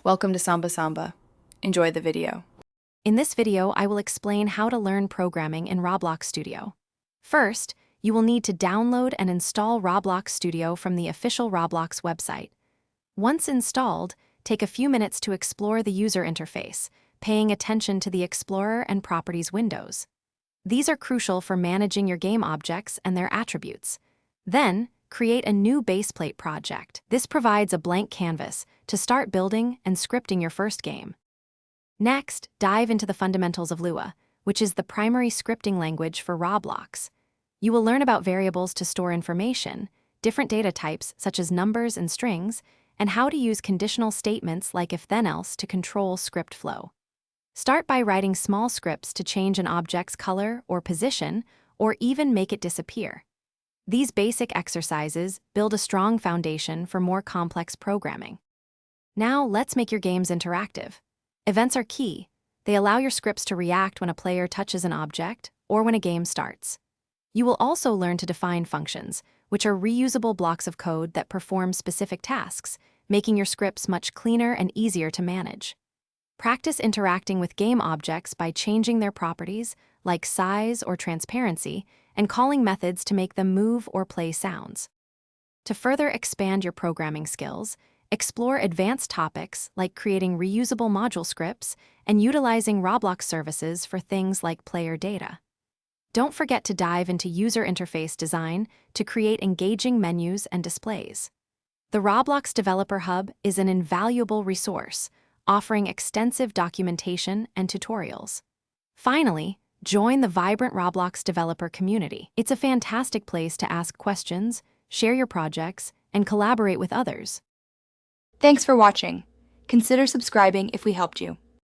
Welcome to Samba Samba. Enjoy the video. In this video, I will explain how to learn programming in Roblox Studio. First, you will need to download and install Roblox Studio from the official Roblox website. Once installed, take a few minutes to explore the user interface, paying attention to the Explorer and Properties windows. These are crucial for managing your game objects and their attributes. Then, create a new baseplate project. This provides a blank canvas to start building and scripting your first game. Next, dive into the fundamentals of Lua, which is the primary scripting language for Roblox. You will learn about variables to store information, different data types such as numbers and strings, and how to use conditional statements like if-then-else to control script flow. Start by writing small scripts to change an object's color or position, or even make it disappear. These basic exercises build a strong foundation for more complex programming. Now, let's make your games interactive. Events are key. They allow your scripts to react when a player touches an object or when a game starts. You will also learn to define functions, which are reusable blocks of code that perform specific tasks, making your scripts much cleaner and easier to manage. Practice interacting with game objects by changing their properties, like size or transparency, and calling methods to make them move or play sounds. To further expand your programming skills, explore advanced topics like creating reusable module scripts and utilizing Roblox services for things like player data. Don't forget to dive into user interface design to create engaging menus and displays. The Roblox Developer Hub is an invaluable resource, offering extensive documentation and tutorials. Finally, join the vibrant Roblox developer community. It's a fantastic place to ask questions, share your projects, and collaborate with others. Thanks for watching. Consider subscribing if we helped you.